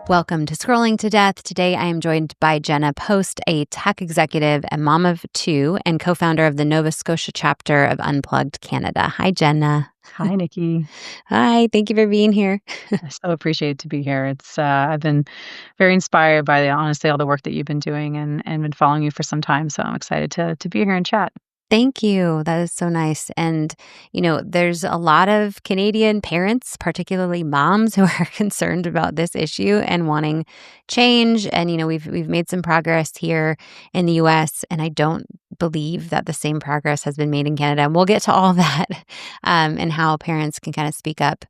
Welcome to Scrolling to Death. Today, I am joined by Jenna Poste, a tech executive and mom of two and co-founder of the Nova Scotia chapter of Unplugged Canada. Hi, Jenna. Hi, Nikki. Hi, thank you for being here. I so appreciate to be here. I've been very inspired by honestly all the work that you've been doing and been following you for some time. So I'm excited to be here and chat. Thank you. That is so nice. And, there's a lot of Canadian parents, particularly moms, who are concerned about this issue and wanting change. And, we've made some progress here in the US, and I don't believe that the same progress has been made in Canada. And we'll get to all that and how parents can kind of speak up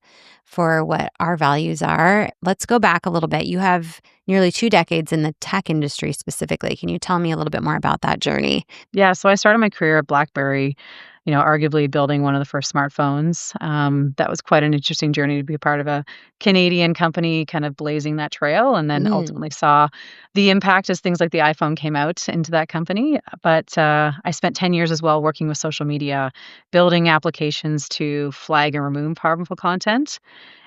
for what our values are. Let's go back a little bit. You have nearly 2 decades in the tech industry specifically. Can you tell me a little bit more about that journey? Yeah, so I started my career at Blackberry, arguably building one of the first smartphones. That was quite an interesting journey to be a part of a Canadian company kind of blazing that trail, and then ultimately saw the impact as things like the iPhone came out into that company. But I spent 10 years as well working with social media, building applications to flag and remove harmful content.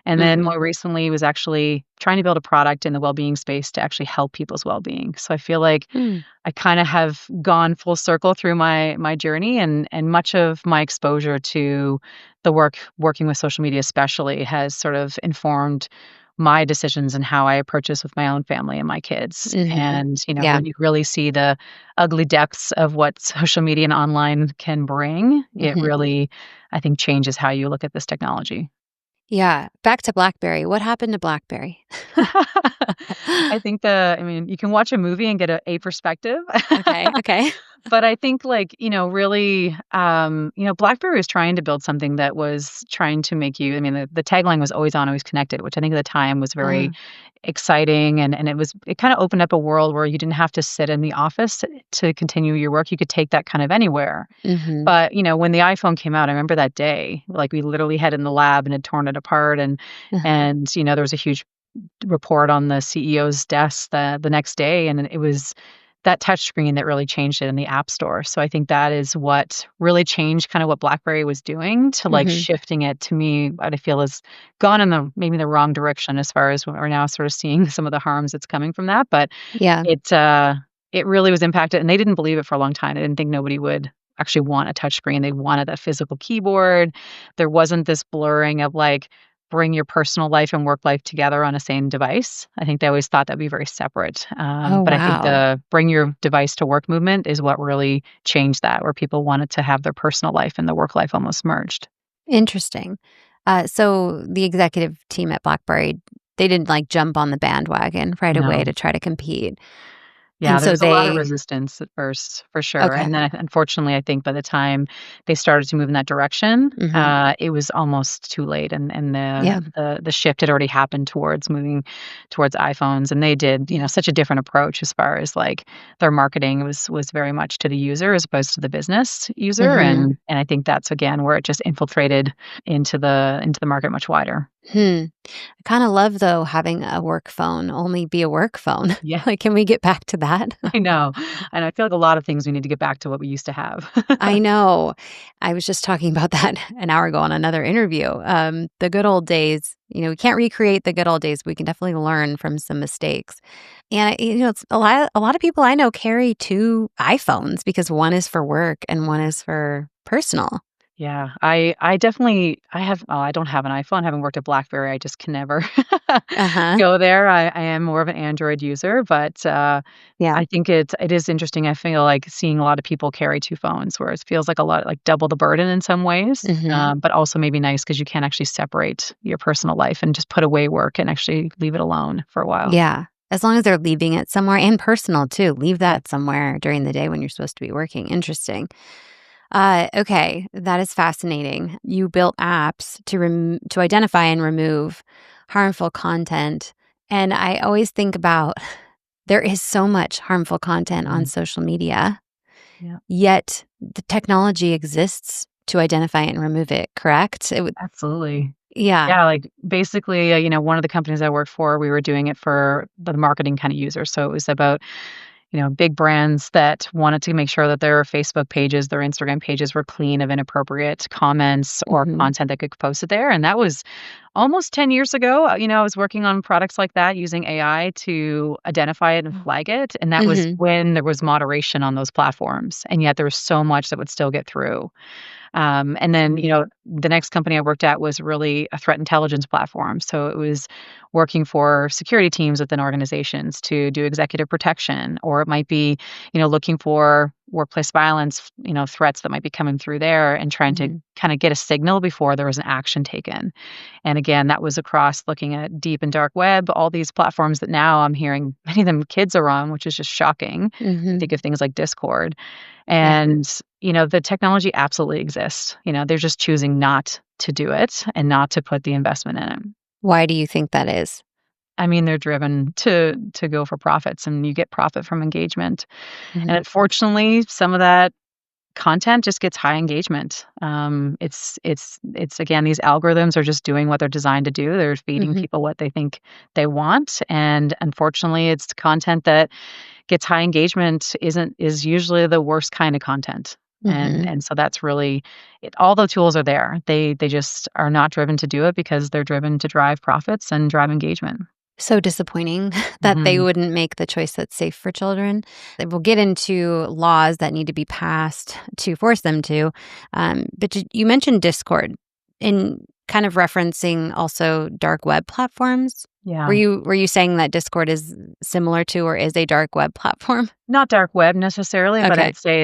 And then more recently was actually trying to build a product in the well-being space to actually help people's well-being. So I feel like I kind of have gone full circle through my journey, and much of my exposure to the working with social media especially has sort of informed my decisions and how I approach this with my own family and my kids. And, Yeah. when you really see the ugly depths of what social media and online can bring, it really, I think, changes how you look at this technology. Yeah. Back to Blackberry. What happened to Blackberry? I think you can watch a movie and get a perspective. Okay. But I think really, BlackBerry was trying to build something that was trying to make you, the tagline was always on, always connected, which I think at the time was very exciting. And it kind of opened up a world where you didn't have to sit in the office to continue your work. You could take that kind of anywhere. But, when the iPhone came out, I remember that day, like we literally had it in the lab and had torn it apart. And there was a huge report on the CEO's desk the next day. And it was that touch screen that really changed it in the App Store. So I think that is what really changed kind of what BlackBerry was doing to shifting it to me, what I feel has gone in maybe the wrong direction as far as we're now sort of seeing some of the harms that's coming from that. But Yeah. it really was impacted, and they didn't believe it for a long time. I didn't think nobody would actually want a touch screen. They wanted a physical keyboard. There wasn't this blurring of bring your personal life and work life together on a same device. I think they always thought that'd be very separate. But I think the bring your device to work movement is what really changed that, where people wanted to have their personal life and the work life almost merged. Interesting. So the executive team at Blackberry, they didn't jump on the bandwagon right away No. to try to compete. Yeah, And there so was a lot of they, resistance at first, for sure. okay. And then unfortunately, I think by the time they started to move in that direction, it was almost too late. And Yeah. the shift had already happened towards moving towards iPhones. And they did, such a different approach as far as their marketing was very much to the user as opposed to the business user. And I think that's again where it just infiltrated into the market much wider. I kind of love, though, having a work phone only be a work phone. Yeah. Can we get back to that? I know. And I feel like a lot of things we need to get back to what we used to have. I know. I was just talking about that an hour ago on another interview. The good old days, we can't recreate the good old days, but we can definitely learn from some mistakes. And, it's a lot of people I know carry 2 iPhones because one is for work and one is for personal. Yeah, I definitely I don't have an iPhone. Having worked at BlackBerry, I just can never go there. I am more of an Android user, but Yeah. I think it is interesting. I feel like seeing a lot of people carry 2 phones, where it feels like a lot like double the burden in some ways, but also maybe nice because you can actually separate your personal life and just put away work and actually leave it alone for a while. Yeah. As long as they're leaving it somewhere, and personal too. Leave that somewhere during the day when you're supposed to be working. Interesting. Okay, that is fascinating. You built apps to identify and remove harmful content. And I always think about there is so much harmful content on social media, Yeah. yet the technology exists to identify and remove it, correct? Absolutely. Yeah. Yeah, basically, one of the companies I worked for, we were doing it for the marketing kind of user. So it was about big brands that wanted to make sure that their Facebook pages, their Instagram pages were clean of inappropriate comments or Mhm. content that could be posted there. And that was almost 10 years ago. I was working on products like that using AI to identify it and flag it. And that was Mhm. when there was moderation on those platforms. And yet there was so much that would still get through. And then, the next company I worked at was really a threat intelligence platform. So it was working for security teams within organizations to do executive protection, or it might be, looking for workplace violence, threats that might be coming through there and trying to Mhm. kind of get a signal before there was an action taken. And again, that was across looking at deep and dark web, all these platforms that now I'm hearing many of them kids are on, which is just shocking. I Mhm. think of things like Discord. Yeah. And, the technology absolutely exists. They're just choosing not to do it and not to put the investment in it. Why do you think that is? I mean, they're driven to go for profits, and you get profit from engagement. And Mhm. unfortunately, some of that content just gets high engagement. It's again, these algorithms are just doing what they're designed to do. They're feeding Mhm. people what they think they want, and unfortunately, it's content that gets high engagement is usually the worst kind of content. And Mhm. and so that's really it. All the tools are there. They just are not driven to do it because they're driven to drive profits and drive engagement. So disappointing that they Mhm. wouldn't make the choice that's safe for children. We'll get into laws that need to be passed to force them to. But you mentioned Discord in kind of referencing also dark web platforms. Were Yeah. you saying that Discord is similar to or is a dark web platform? Not dark web necessarily, but Okay. I'd say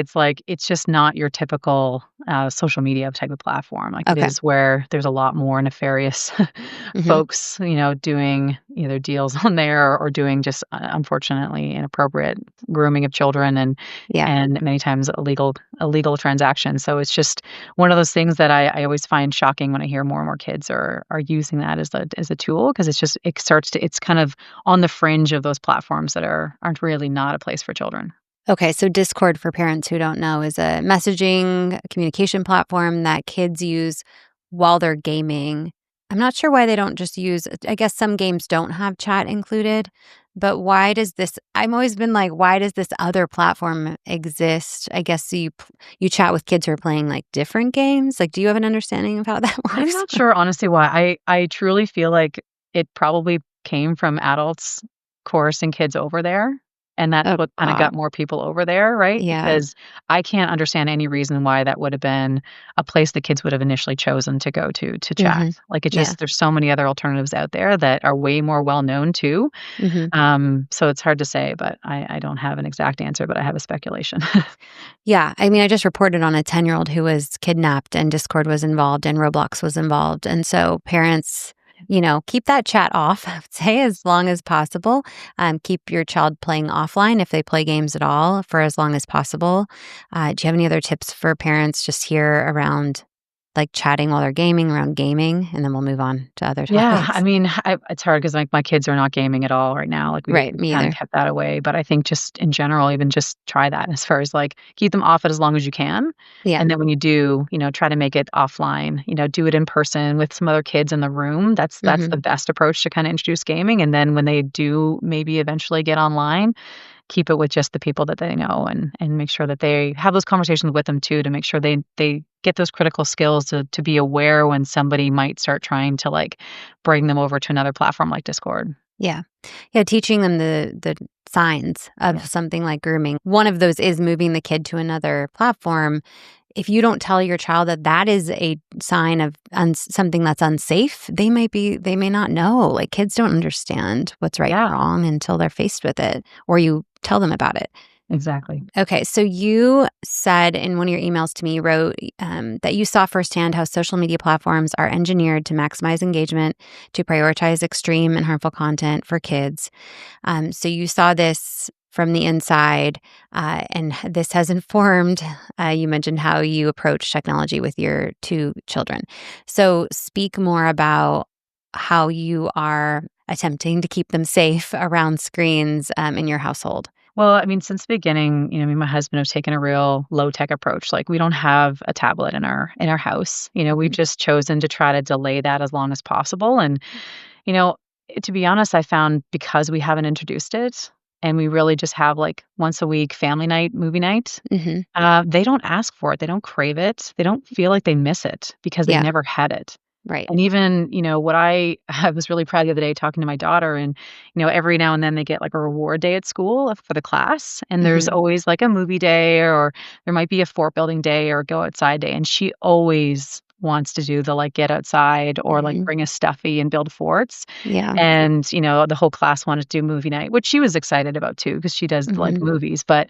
it's just not your typical, social media type of platform. Like, it Okay. is where there's a lot more nefarious Hmm. folks, doing either deals on there or doing just, unfortunately inappropriate grooming of children Yeah. and many times illegal transactions. So it's just one of those things that I always find shocking when I hear more and more kids are using that as a tool because it's kind of on the fringe of those platforms that aren't really not a place for children. Okay, so Discord, for parents who don't know, is a messaging communication platform that kids use while they're gaming. I'm not sure why they don't just use I guess some games don't have chat included, but why does this I've always been like, why does this other platform exist? I guess so you chat with kids who are playing, like, different games? Like, do you have an understanding of how that I'm works? not sure honestly why. I truly feel like it probably came from adults coercing kids over there, and that's Oh, what kinda wow. got more people over there, right? Yeah. Because I can't understand any reason why that would have been a place the kids would have initially chosen to go to chat. Mhm. Like, it Yeah. just there's so many other alternatives out there that are way more well known too. Mhm. So it's hard to say, but I don't have an exact answer, but I have a speculation. Yeah, I mean, I just reported on a 10-year-old who was kidnapped and Discord was involved and Roblox was involved, and so parents, keep that chat off, I would say, as long as possible. Keep your child playing offline if they play games at all for as long as possible. Do you have any other tips for parents just here around, like, chatting while they're gaming, around gaming? And then we'll move on to other Yeah, I topics. mean, it's hard because like, my kids are not gaming at all right now, like, Right, we've me kinda either. kept that away, but I think just in general, even just try that as far as, like, keep them off it as long as you can, Yeah. and then when you do, try to make it offline, do it in person with some other kids in the room, that's the Mhm. best approach to kinda introduce gaming, and then when they do maybe eventually get online, keep it with just the people that they know and make sure that they have those conversations with them too to make sure they get those critical skills to be aware when somebody might start trying to, like, bring them over to another platform like Discord. Yeah. Yeah, teaching them the signs of Yeah. something like grooming. One of those is moving the kid to another platform. If you don't tell your child that that is a sign of something that's unsafe, they may not know. Like, kids don't understand what's right and Yeah, wrong until they're faced with it or you tell them about it. exactly. Okay, so you said in one of your emails to me, you wrote that you saw firsthand how social media platforms are engineered to maximize engagement, to prioritize extreme and harmful content for kids. So you saw this from the inside, and this has informed. You mentioned how you approach technology with your two children. So speak more about how you are attempting to keep them safe around screens in your household. Well, I mean, since the beginning, me and my husband have taken a real low tech approach. Like, we don't have a tablet in our house. We've Mhm. just chosen to try to delay that as long as possible. And, you know, to be honest, I found because we haven't introduced it, and we really just have, like, once a week family night, movie night, Mhm. they don't ask for it, they don't crave it, they don't feel like they miss it because they've Yeah. never had it. Right. And even, what I was really proud the other day talking to my daughter and, every now and then they get like a reward day at school for the class. And there's Mhm. always like a movie day or there might be a fort building day or go outside day. And she always wants to do the like get outside or like Mhm. bring a stuffy and build forts. Yeah. And, the whole class wanted to do movie night, which she was excited about too, because she does like Mhm. movies. But,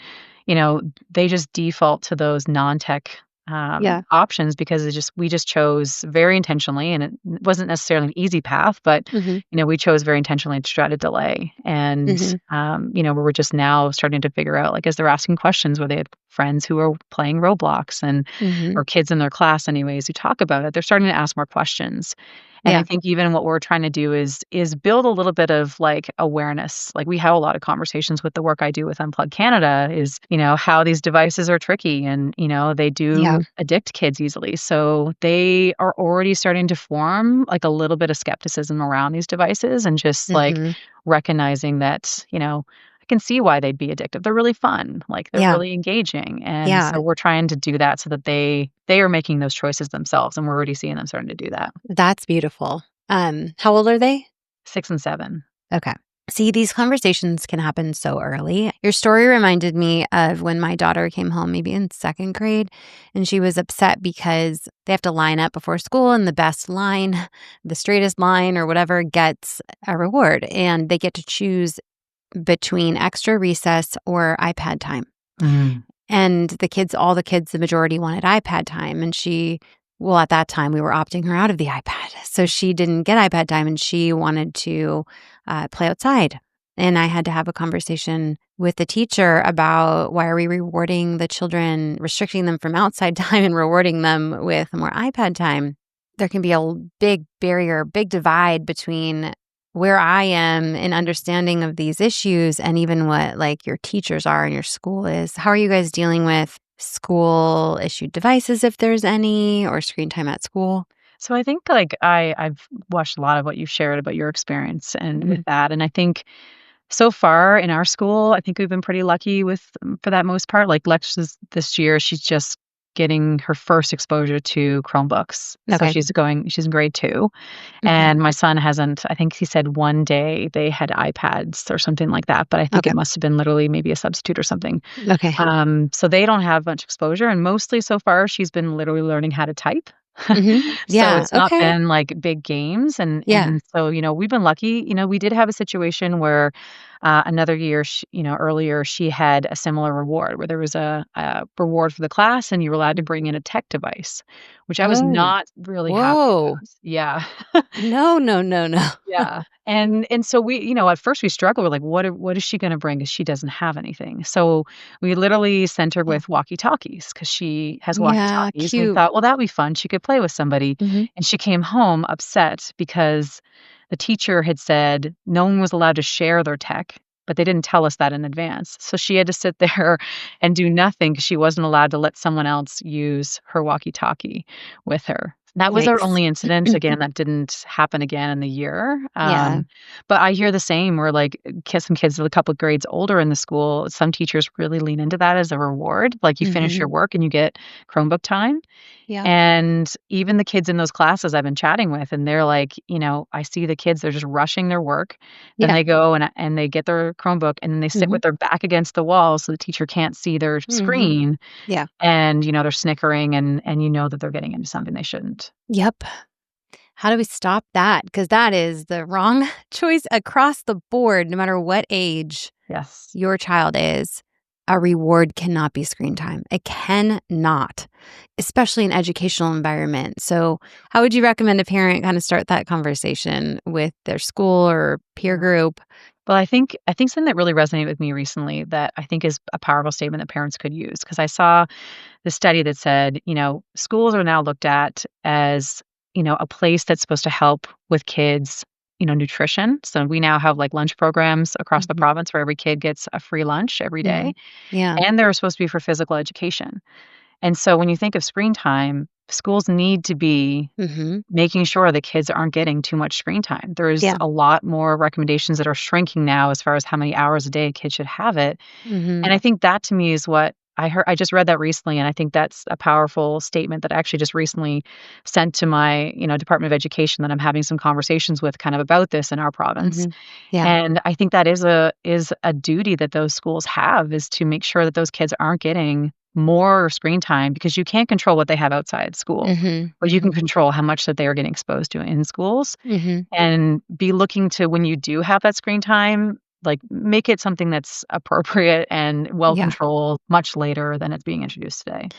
you know, they just default to those non-tech Yeah. options because we just chose very intentionally, and it wasn't necessarily an easy path, but Mhm. we chose very intentionally to try to delay. And Mhm. we were just now starting to figure out, like, as they're asking questions, where they had friends who are playing Roblox and Mhm. or kids in their class, anyways, who talk about it, they're starting to ask more questions. And I Yeah. think even what we're trying to do is build a little bit of, like, awareness. Like, we have a lot of conversations with the work I do with Unplugged Canada is, how these devices are tricky and, they Yeah. do addict kids easily. So they are already starting to form, like, a little bit of skepticism around these devices and just, like, Mhm. recognizing that, I can see why they'd be addictive. They're really fun, like, they're Yeah. really engaging, and Yeah. so we're trying to do that so that they are making those choices themselves, and we're already seeing them starting to do that. That's beautiful. How old are they? 6 and 7. Okay. See, these conversations can happen so early. Your story reminded me of when my daughter came home, maybe in second grade, and she was upset because they have to line up before school, and the best line, the straightest line, or whatever, gets a reward. And they get to choose between extra recess or iPad time. Mm. And all the kids, the majority wanted iPad time. And well, at that time, we were opting her out of the iPad. So she didn't get iPad time and she wanted to play outside. And I had to have a conversation with the teacher about why are we rewarding the children, restricting them from outside time and rewarding them with more iPad time. There can be a big barrier, big divide between where I am in understanding of these issues and even what like your teachers are and your school is. How are you guys dealing with school issued devices if there's any or screen time at school? So I think, like, I've watched a lot of what you've shared about your experience and with Mhm. that, and I think so far in our school, I think we've been pretty lucky with for that most part. Like, Lex this year, she's just getting her first exposure to Chromebooks. So Okay. she's in grade 2. Mhm. And my son hasn't I think he said one day they had iPads or something like that, but I think Okay. it must have been literally maybe a substitute or something. Okay. So they don't have much exposure, and mostly so far she's been literally learning how to type. Mhm. So Yeah. it's not Okay. been like big games, and Yeah. so, we've been lucky. We did have a situation where another year, earlier, she had a similar reward where there was a reward for the class, and you were allowed to bring in a tech device, which I was Oh. not really happy Whoa. about. Yeah. No, no, no, no. Yeah, and so we at first we struggled with, like, what is she gonna bring? Because she doesn't have anything. So we literally sent her Oh. with walkie-talkies because she has Yeah, walkie-talkies, and we cute. thought, "Well, that'd be fun. She could play with somebody." Mhm. And she came home upset because the teacher had said no one was allowed to share their tech, but they didn't tell us that in advance. So she had to sit there and do nothing because she wasn't allowed to let someone else use her walkie-talkie with her. That was our Yikes. only incident. Again, that didn't happen again in the year. Yeah. But I hear the same where, like, some kids a couple grades older in the school, some teachers really lean into that as a reward. Like, you finish your Mhm. work and you get Chromebook time. Yeah. And even the kids in those classes I've been chatting with, and they're like, I see the kids, they're just rushing their work. Then Yeah. they go and they get their Chromebook, and then they sit Mhm. with their back against the wall so the teacher can't see their Mhm. screen, Yeah. and, they're snickering and that they're getting into something they shouldn't. Yep. How do we stop that? Because that is the wrong choice across the board, no matter what age Yes. your child is. A reward cannot be screen time. It cannot, especially in educational environment. So, how would you recommend a parent kind of start that conversation with their school or peer Yeah. group? Well, I think something that really resonated with me recently that I think is a powerful statement that parents could use, because I saw the study that said, schools are now looked at as, a place that's supposed to help with kids, nutrition. So we now have like lunch programs across the Mhm. province where every kid gets a free lunch every day, Mhm. Yeah. and they're supposed to be for physical education. And so when you think of screen time, schools need to be Mhm. making sure that kids aren't getting too much screen time. There's Yeah. a lot more recommendations that are shrinking now as far as how many hours a day a kid should have it. Mhm. And I think that to me is what I just read that recently, and I think that's a powerful statement that I actually just recently sent to my, Department of Education that I'm having some conversations with kind of about this in our province. Mhm. Yeah. And I think that is a duty that those schools have, is to make sure that those kids aren't getting more screen time, because you can't control what they have outside school, Mhm. but you can control how much that they are getting exposed to in schools, Mhm. and be looking to, when you do have that screen time, like, make it something that's appropriate and well Yeah. controlled much later than it's being introduced today.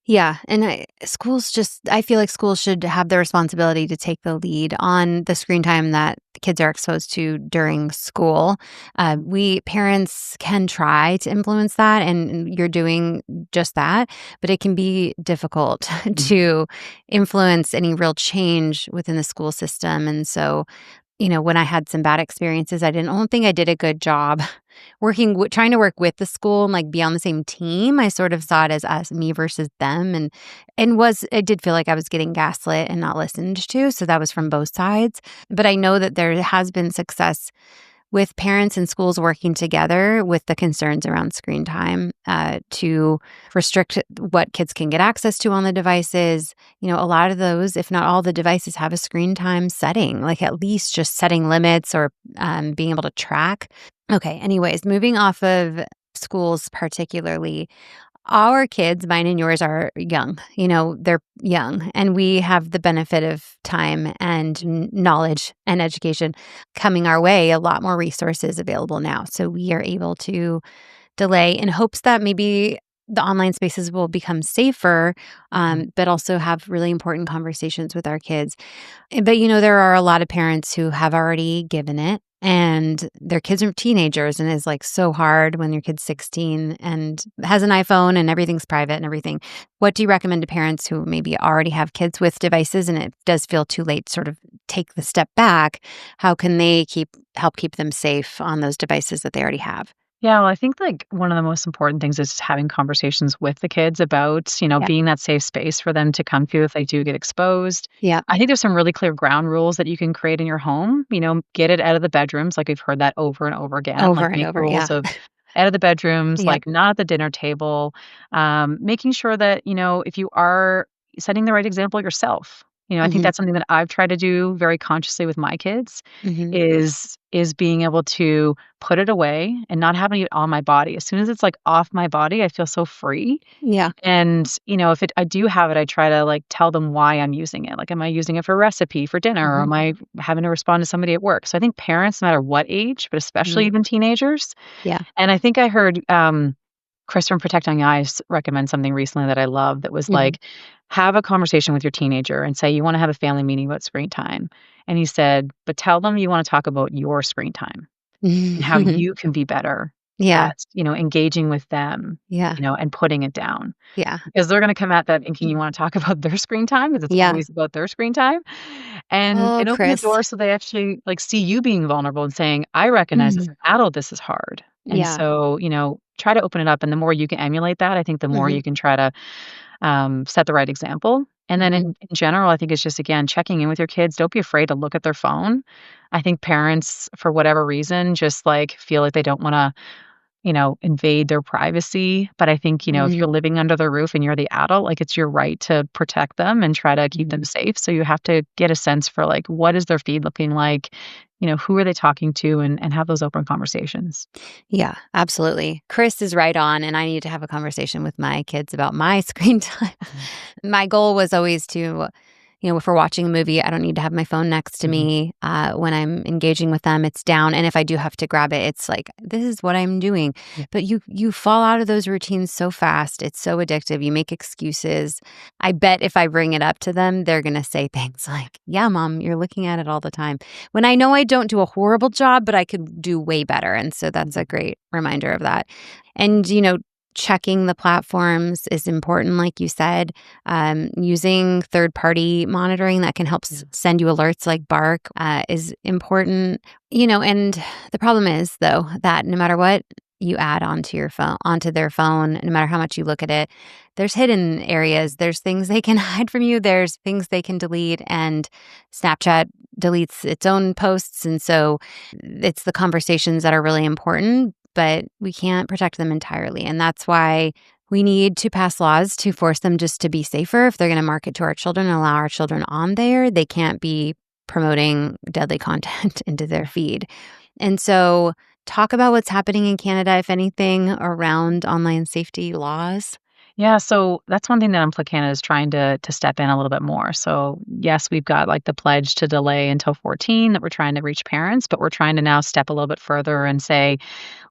Yeah, and I feel like schools should have the responsibility to take the lead on the screen time that kids are exposed to during school. We parents can try to influence that, and you're doing just that, but it can be difficult Mhm. to influence any real change within the school system. And so, when I had some bad experiences, I don't think I did a good job trying to work with the school and, like, be on the same team. I sort of saw it as us me versus them, and I did feel like I was getting gaslit and not listened to, so that was from both sides. But I know that there has been success with parents and schools working together with the concerns around screen time, to restrict what kids can get access to on the devices. A lot of those, if not all the devices, have a screen time setting, like at least just setting limits or being able to track. Okay, anyways, moving off of schools particularly, our kids, mine and yours, are young. They're young, and we have the benefit of time and knowledge and education coming our way, a lot more resources available now. So we are able to delay in hopes that maybe the online spaces will become safer, Mhm. but also have really important conversations with our kids. But, there are a lot of parents who have already given it, and their kids are teenagers, and it's, like, so hard when your kid's 16 and has an iPhone and everything's private and everything. What do you recommend to parents who maybe already have kids with devices and it does feel too late to sort of take the step back? How can they help keep them safe on those devices that they already have? Yeah, well, I think, like, one of the most important things is having conversations with the kids about, Yeah. being that safe space for them to come to if they do get exposed. Yeah. I think there's some really clear ground rules that you can create in your home, get it out of the bedrooms, like, we've heard that over and over again, Over like, and make over, rules yeah. of out of the bedrooms, Yep. like, not at the dinner table, making sure that, if you are setting the right example yourself. I think Mhm. that's something that I've tried to do very consciously with my kids, Mhm. is being able to put it away and not having it on my body. As soon as it's, like, off my body, I feel so free. Yeah. And, if I do have it, I try to, like, tell them why I'm using it. Like, am I using it for a recipe for dinner, or Mhm. am I having to respond to somebody at work? So I think parents, no matter what age, but especially Mhm. even teenagers. Yeah. And I think I heard, Chris from Protect Young Eyes recommend something recently that I love, that was Mhm. like, have a conversation with your teenager and say, you wanna have a family meeting about screen time. And he said, but tell them you wanna talk about your screen time and how you can be better Yeah. at, engaging with them, Yeah. and putting it down. Yeah. Because they're gonna come at that thinking you wanna talk about their screen time, because it's Yeah. always about their screen time, and Oh, open the Chris. door so they actually, like, see you being vulnerable and saying, "I recognize as Mhm. an adult this is hard." And Yeah. so, try to open it up, and the more you can emulate that, I think the more Mhm. you can try to, set the right example. And then Mhm. in general, I think it's just, again, checking in with your kids. Don't be afraid to look at their phone. I think parents, for whatever reason, just, like, feel like they don't wanna, invade their privacy. But I think, if Mhm. you're living under their roof and you're the adult, like, it's your right to protect them and try to keep them Mhm. safe. So you have to get a sense for, like, what is their feed looking like? Who are they talking to, and have those open conversations. Yeah, absolutely. Chris is right on, and I need to have a conversation with my kids about my screen time. Mhm. My goal was always to, if we're watching a movie, I don't need to have my phone next to Mhm. me. When I'm engaging with them, it's down, and if I do have to grab it, it's like, this is what I'm doing. Yeah. But you fall out of those routines so fast. It's so addictive. You make excuses. I bet if I bring it up to them, they're gonna say things like, "Yeah, mom, you're looking at it all the time." When I know I don't do a horrible job, but I could do way better. And so that's a Mhm. great reminder of that. And, checking the platforms is important, like you said. Using third party monitoring that can help Yeah. send you alerts like Bark is important. And the problem is, though, that no matter what you add onto their phone, no matter how much you look at it, there's hidden areas, there's things they can hide from you, there's things they can delete, and Snapchat deletes its own posts, and so it's the conversations that are really important, but we can't protect them entirely, and that's why we need to pass laws to force them just to be safer. If they're gonna market to our children and allow our children on there, they can't be promoting deadly content into their feed. And so talk about what's happening in Canada, if anything, around online safety laws. Yeah, so that's one thing that Unplugged Canada is trying to step in a little bit more. So yes, we've got like the pledge to delay until 14 that we're trying to reach parents, but we're trying to now step a little bit further and say,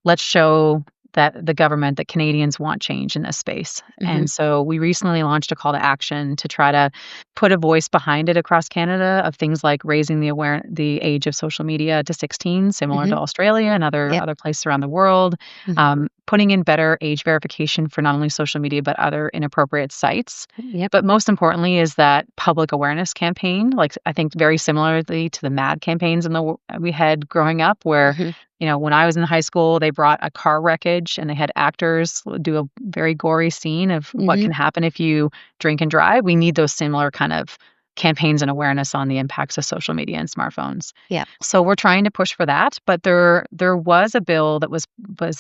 let's show that the government, that Canadians want change in this space. Mhm, And so we recently launched a call to action to try to put a voice behind it across Canada of things like raising the age of social media to 16, similar to mhm. Australia and other Yep. other places around the world. Mhm. Putting in better age verification for not only social media but other inappropriate sites. Yep. But most importantly is that public awareness campaign, like I think very similarly to the MAD campaigns we had growing up, where Mhm, when I was in high school, they brought a car wreckage and they had actors do a very gory scene of what mhm. can happen if you drink and drive. We need those similar kind of campaigns and awareness on the impacts of social media and smartphones. Yep. So we're trying to push for that, but there was a bill that was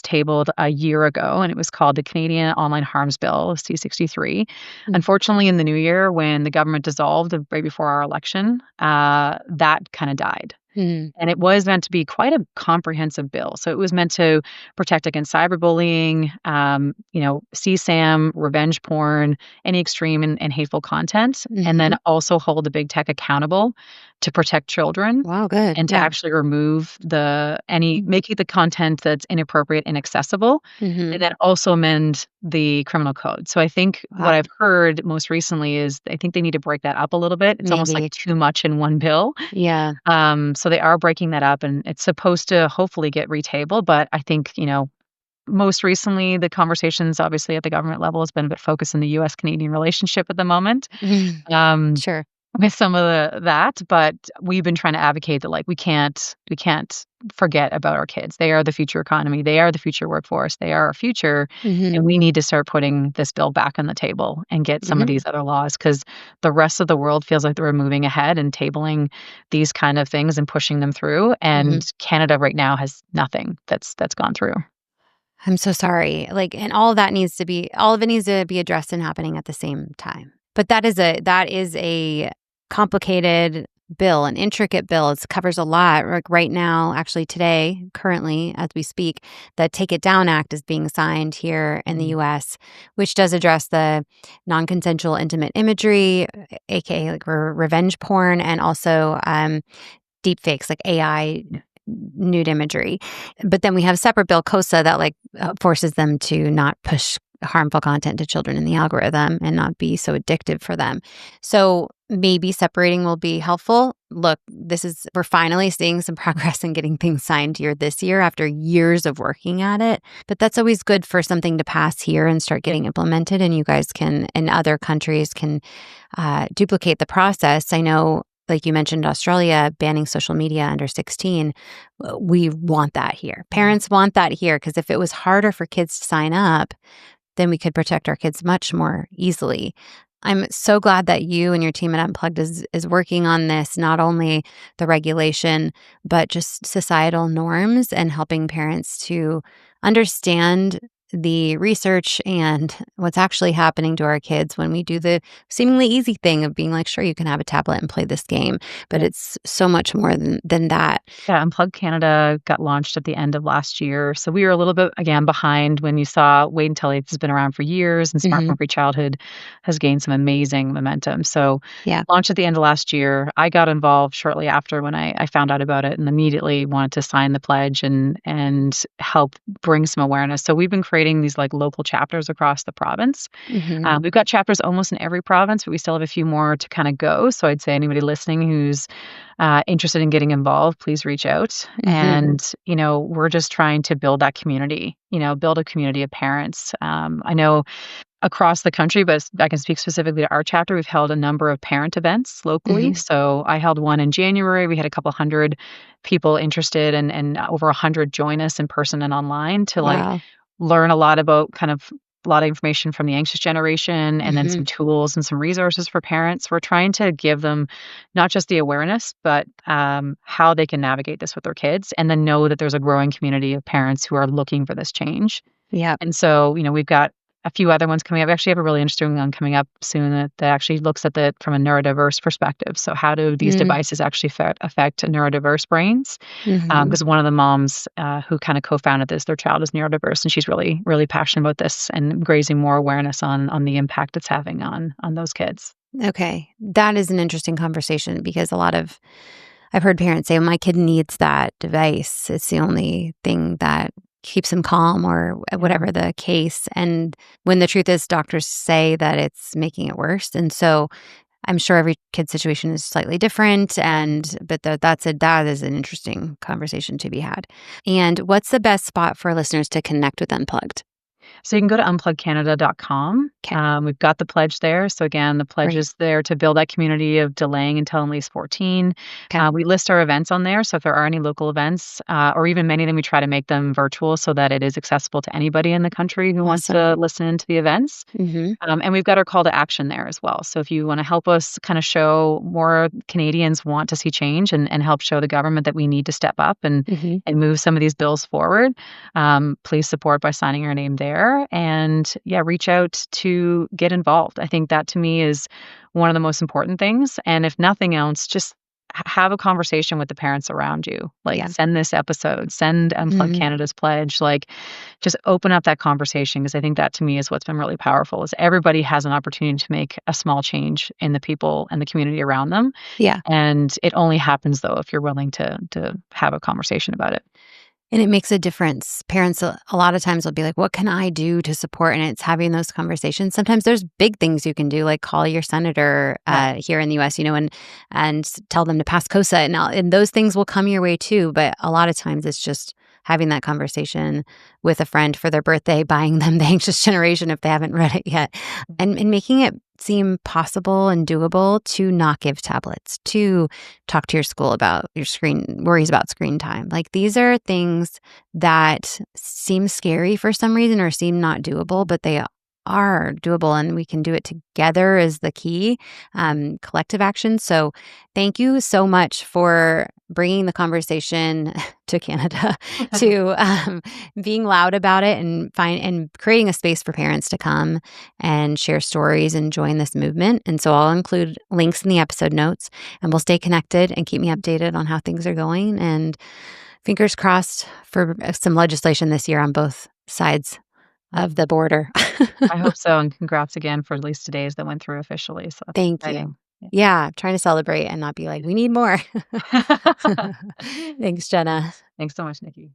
tabled a year ago, and it was called the Canadian Online Harms Bill, C-63. Mm. Unfortunately, in the new year, when the government dissolved right before our election, that kind of died. Mhm. And it was meant to be quite a comprehensive bill. So it was meant to protect against cyberbullying, CSAM, revenge porn, any extreme and hateful content, and then Mhm. also hold the big tech accountable to protect children Wow, good. and to Yeah. actually remove making the content that's inappropriate inaccessible, and Mhm. then also amend the criminal code. So I think what Wow. I've heard most recently is I think they need to break that up a little bit. It's almost like Maybe. too much in one bill. Yeah. So they are breaking that up and it's supposed to hopefully get retabled. But I think, most recently the conversations obviously at the government level has been a bit focused on the US Canadian relationship at the moment. Mhm. Um, Sure. with some of that, but we've been trying to advocate that like we can't forget about our kids. They are the future economy. They are the future workforce. They are our future. Mhm. And we need to start putting this bill back on the table and get some of Mhm. these other laws because the rest of the world feels like they're moving ahead and tabling these kind of things and pushing them through. And Mhm. Canada right now has nothing that's gone through. I'm so sorry. Like, and all of it needs to be addressed and happening at the same time. But that is a complicated bill, an intricate bill. It covers a lot. Like right now, actually today, currently as we speak, the Take It Down Act is being signed here in the Mm, US, which does address the non-consensual intimate imagery, aka like revenge porn, and also deep fakes like AI nude imagery. But then we have a separate bill, COSA, that forces them to not push harmful content to children in the algorithm and not be so addictive for them. So maybe separating will be helpful. Look, we're finally seeing some progress in getting things signed here this year after years of working at it. But that's always good for something to pass here and start yeah. getting implemented. And you guys can, and other countries can duplicate the process. I know, like you mentioned, Australia banning social media under 16. We want that here. Mhm. Parents want that here because if it was harder for kids to sign up, then we could protect our kids much more easily. I'm so glad that you and your team at Unplugged is working on this, not only the regulation, but just societal norms and helping parents to understand the research and what's actually happening to our kids when we do the seemingly easy thing of being like, sure, you can have a tablet and play this game, but it's so much more than that. Yeah, Unplugged Canada got launched at the end of last year. So we were a little bit, again, behind when you saw Wait Until It's has been around for years and Hmm. Smartphone Free Childhood has gained some amazing momentum. So Yeah. launched at the end of last year. I got involved shortly after when I found out about it and immediately wanted to sign the pledge and help bring some awareness. So we've been creating these like local chapters across the province. Hmm. We've got chapters almost in every province, but we still have a few more to kind of go. So I'd say anybody listening who's interested in getting involved, please reach out. Hmm. And, we're just trying to build that community, build a community of parents. I know across the country, but I can speak specifically to our chapter, we've held a number of parent events locally. Hmm. So I held one in January. We had a couple hundred people interested and over 100 join us in person and online to like Wow. learn a lot about kind of a lot of information from the anxious generation and then Mhm. some tools and some resources for parents. We're trying to give them not just the awareness, but how they can navigate this with their kids and then know that there's a growing community of parents who are looking for this change. Yep. And so, we've got a few other ones coming up. We actually have a really interesting one coming up soon that actually looks at the from a neurodiverse perspective. So how do these Mm. devices actually affect neurodiverse brains? Mhm. Because one of the moms who kind of co-founded this, their child is neurodiverse, and she's really, really passionate about this and raising more awareness on the impact it's having on those kids. Okay. That is an interesting conversation because I've heard parents say, "My kid needs that device. It's the only thing that keeps him calm," or Yeah. whatever the case. And when the truth is, doctors say that it's making it worse. And so I'm sure every kid's situation is slightly different. And but that is an interesting conversation to be had. And what's the best spot for listeners to connect with Unplugged? So you can go to unpluggedcanada.com. Okay, We've got the pledge there. So again, the pledge great. is there to build that community of delaying until at least 14. Okay, We list our events on there. So if there are any local events, or even many of them, we try to make them virtual so that it is accessible to anybody in the country who wants awesome. to listen to the events. Hmm. And we've got our call to action there as well. So if you want to help us kind of show more Canadians want to see change and help show the government that we need to step up Hmm. and move some of these bills forward, please support by signing your name there. And yeah, reach out to get involved. I think that to me is one of the most important things. And if nothing else, just have a conversation with the parents around you. Like Yeah. send this episode, send Unplug Hmm. Canada's pledge. Like just open up that conversation because I think that to me is what's been really powerful is everybody has an opportunity to make a small change in the people and the community around them. Yeah. And it only happens though if you're willing to have a conversation about it. And it makes a difference. Parents, a lot of times will be like, what can I do to support? And it's having those conversations. Sometimes there's big things you can do, like call your senator Yeah. here in the US, and tell them to pass COSA. And those things will come your way too. But a lot of times it's just having that conversation with a friend for their birthday, buying them The Anxious Generation if they haven't read it yet, and making it seem possible and doable to not give tablets, to talk to your school about your worries about screen time. Like these are things that seem scary for some reason or seem not doable, but they are doable and we can do it together is the key, collective action. So thank you so much for bringing the conversation to Canada, to being loud about it and creating a space for parents to come and share stories and join this movement. And so I'll include links in the episode notes and we'll stay connected and keep me updated on how things are going. And fingers crossed for some legislation this year on both sides of the border. I hope so, and congrats again for at least today's that went through officially, so that's Thank exciting. you. Yeah, trying to celebrate and not be like, we need more. Yeah. Thanks, Jenna. Thanks so much, Nikki.